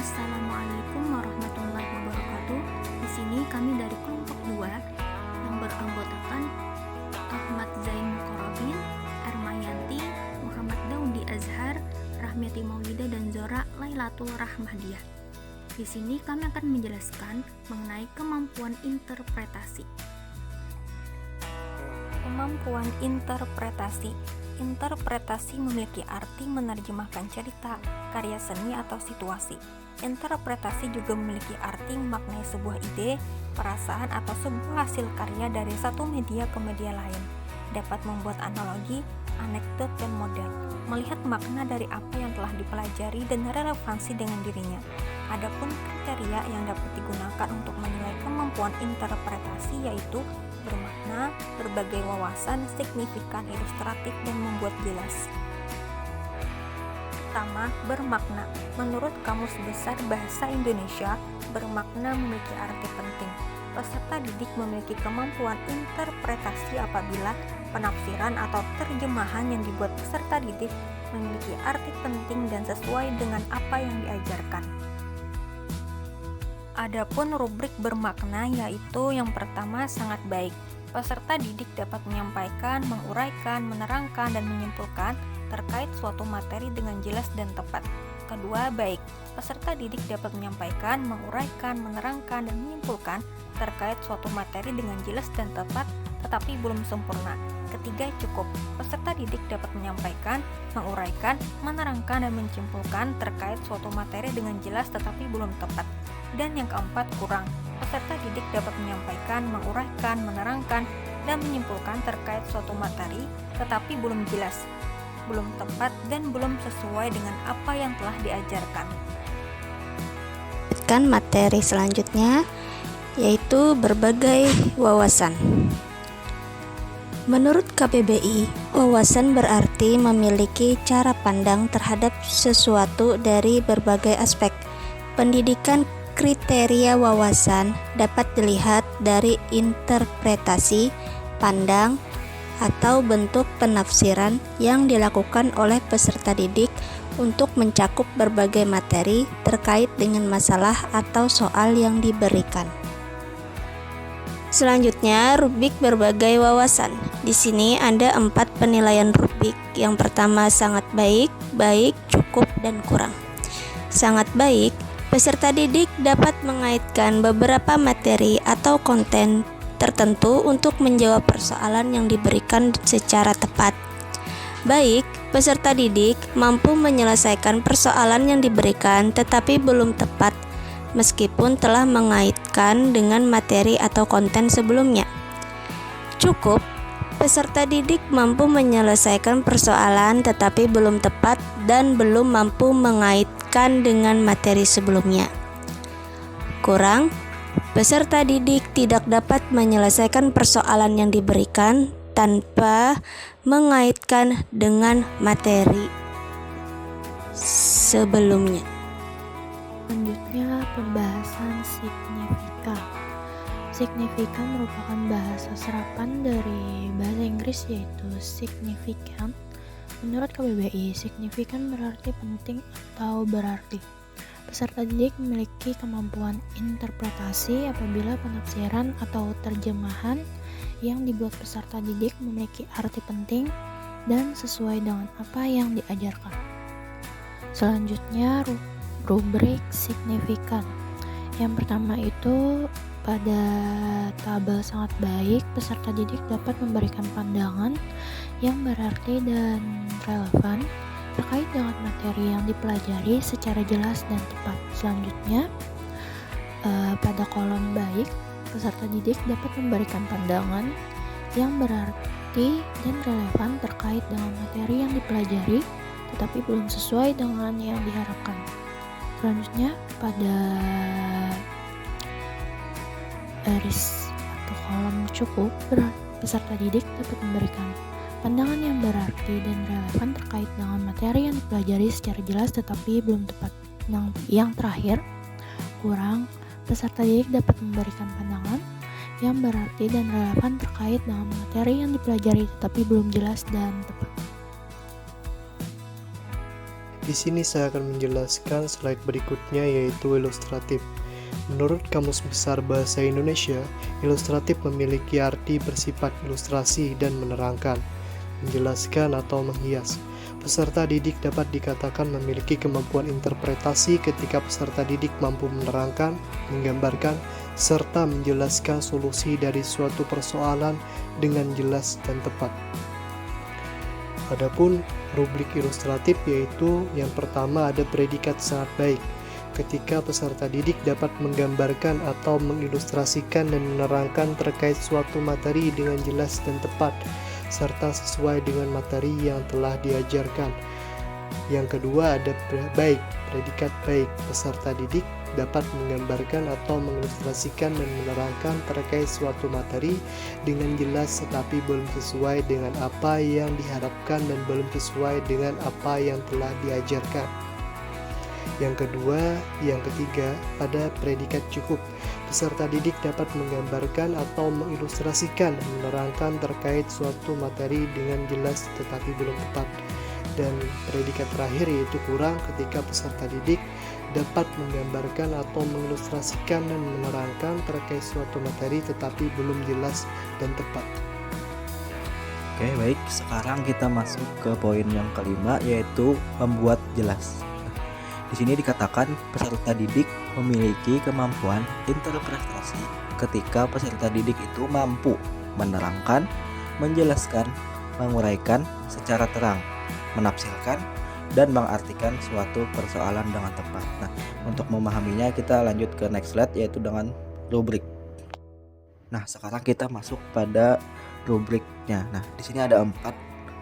Assalamualaikum warahmatullahi wabarakatuh. Di sini kami dari kelompok 2 yang beranggotakan Ahmad Zain Mukorobin, Ermayanti, Muhammad Daudi Azhar, Rahmati Maulida dan Zora Lailatul Rahmadiah. Di sini kami akan menjelaskan mengenai kemampuan interpretasi. Kemampuan interpretasi. Interpretasi memiliki arti menerjemahkan cerita, karya seni atau situasi. Interpretasi juga memiliki arti memaknai sebuah ide, perasaan atau sebuah hasil karya dari satu media ke media lain. Dapat membuat analogi, anekdot dan model, melihat makna dari apa yang telah dipelajari dan relevansi dengan dirinya. Adapun kriteria yang dapat digunakan untuk menilai kemampuan interpretasi yaitu bermakna, berbagai wawasan, signifikan, ilustratif, dan membuat jelas. Pertama, bermakna. Menurut Kamus Besar Bahasa Indonesia, bermakna memiliki arti penting. Peserta didik memiliki kemampuan interpretasi apabila penafsiran atau terjemahan yang dibuat peserta didik memiliki arti penting dan sesuai dengan apa yang diajarkan. Adapun rubrik bermakna yaitu yang pertama sangat baik. Peserta didik dapat menyampaikan, menguraikan, menerangkan, dan menyimpulkan terkait suatu materi dengan jelas dan tepat. Kedua, baik. Peserta didik dapat menyampaikan, menguraikan, menerangkan, dan menyimpulkan terkait suatu materi dengan jelas dan tepat, tetapi belum sempurna. Ketiga, cukup. Peserta didik dapat menyampaikan, menguraikan, menerangkan, dan menyimpulkan terkait suatu materi dengan jelas tetapi belum tepat. Dan yang keempat, kurang. Peserta didik dapat menyampaikan, menguraikan, menerangkan, dan menyimpulkan terkait suatu materi tetapi belum jelas, belum tepat, dan belum sesuai dengan apa yang telah diajarkan. Materi selanjutnya yaitu berbagai wawasan. Menurut KBBI, wawasan berarti memiliki cara pandang terhadap sesuatu dari berbagai aspek. Pendidikan kriteria wawasan dapat dilihat dari interpretasi, pandang, atau bentuk penafsiran yang dilakukan oleh peserta didik untuk mencakup berbagai materi terkait dengan masalah atau soal yang diberikan. Selanjutnya, rubrik berbagai wawasan. Di sini ada 4 penilaian rubrik. Yang pertama, sangat baik, baik, cukup, dan kurang. Sangat baik, peserta didik dapat mengaitkan beberapa materi atau konten tertentu untuk menjawab persoalan yang diberikan secara tepat. Baik, peserta didik mampu menyelesaikan persoalan yang diberikan tetapi belum tepat meskipun telah mengaitkan dengan materi atau konten sebelumnya. Cukup, peserta didik mampu menyelesaikan persoalan tetapi belum tepat dan belum mampu mengaitkan dengan materi sebelumnya. Kurang, peserta didik tidak dapat menyelesaikan persoalan yang diberikan tanpa mengaitkan dengan materi sebelumnya. Selanjutnya, pembahasan signifikan. Signifikan merupakan bahasa serapan dari bahasa Inggris yaitu significant. Menurut KBBI, signifikan berarti penting atau berarti. Peserta didik memiliki kemampuan interpretasi apabila penafsiran atau terjemahan yang dibuat peserta didik memiliki arti penting dan sesuai dengan apa yang diajarkan. Selanjutnya, rubrik signifikan. Yang pertama itu pada tabel sangat baik, peserta didik dapat memberikan pandangan yang berarti dan relevan terkait dengan materi yang dipelajari secara jelas dan tepat. Selanjutnya, pada kolom baik, peserta didik dapat memberikan pandangan yang berarti dan relevan terkait dengan materi yang dipelajari tetapi belum sesuai dengan yang diharapkan. Selanjutnya, pada baris atau kolom cukup, peserta didik dapat memberikan pandangan yang berarti dan relevan terkait dengan materi yang dipelajari secara jelas tetapi belum tepat. Yang terakhir, kurang, peserta didik dapat memberikan pandangan yang berarti dan relevan terkait dengan materi yang dipelajari tetapi belum jelas dan tepat. Di sini saya akan menjelaskan slide berikutnya, yaitu ilustratif. Menurut Kamus Besar Bahasa Indonesia, ilustratif memiliki arti bersifat ilustrasi dan menerangkan, menjelaskan atau menghias. Peserta didik dapat dikatakan memiliki kemampuan interpretasi ketika peserta didik mampu menerangkan, menggambarkan, serta menjelaskan solusi dari suatu persoalan dengan jelas dan tepat. Adapun rubrik ilustratif, yaitu yang pertama ada predikat sangat baik. Ketika peserta didik dapat menggambarkan atau mengilustrasikan dan menerangkan terkait suatu materi dengan jelas dan tepat, serta sesuai dengan materi yang telah diajarkan. Yang kedua ada baik, predikat baik. Peserta didik dapat menggambarkan atau mengilustrasikan dan menerangkan terkait suatu materi dengan jelas tetapi belum sesuai dengan apa yang diharapkan dan belum sesuai dengan apa yang telah diajarkan. Yang ketiga pada predikat cukup. Peserta didik dapat menggambarkan atau mengilustrasikan dan menerangkan terkait suatu materi dengan jelas tetapi belum tepat. Dan predikat terakhir yaitu kurang, ketika peserta didik dapat menggambarkan atau mengilustrasikan dan menerangkan terkait suatu materi tetapi belum jelas dan tepat. Oke, baik. Sekarang kita masuk ke poin yang kelima, yaitu membuat jelas. Di sini dikatakan peserta didik memiliki kemampuan interpretasi ketika peserta didik itu mampu menerangkan, menjelaskan, menguraikan secara terang, menafsirkan, dan mengartikan suatu persoalan dengan tepat. Nah, untuk memahaminya kita lanjut ke next slide, yaitu dengan rubrik. Nah, sekarang kita masuk pada rubriknya. Nah, di sini ada 4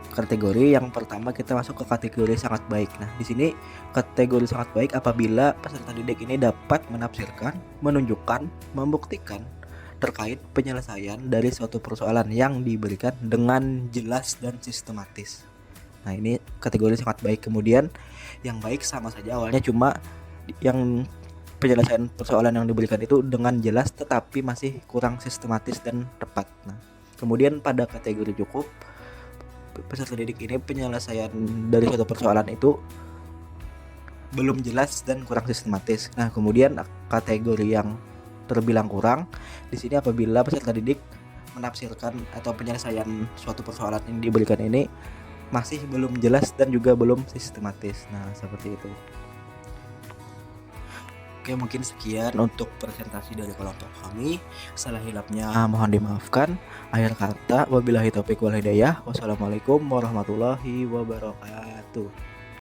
kategori. Yang pertama kita masuk ke kategori sangat baik. Nah, di sini kategori sangat baik apabila peserta didik ini dapat menafsirkan, menunjukkan, membuktikan terkait penyelesaian dari suatu persoalan yang diberikan dengan jelas dan sistematis. Nah, ini kategori sangat baik. Kemudian yang baik sama saja, awalnya cuma yang penyelesaian persoalan yang diberikan itu dengan jelas tetapi masih kurang sistematis dan tepat. Nah, kemudian pada kategori cukup, peserta didik ini penyelesaian dari suatu persoalan itu belum jelas dan kurang sistematis. Nah, kemudian kategori yang terbilang kurang di sini apabila peserta didik menafsirkan atau penyelesaian suatu persoalan yang diberikan ini masih belum jelas dan juga belum sistematis. Nah, seperti itu. Oke, mungkin sekian untuk presentasi dari kelompok kami. Salah hilapnya mohon dimaafkan. Akhir kata, wabillahi taufiq wal hidayah. Wassalamualaikum warahmatullahi wabarakatuh.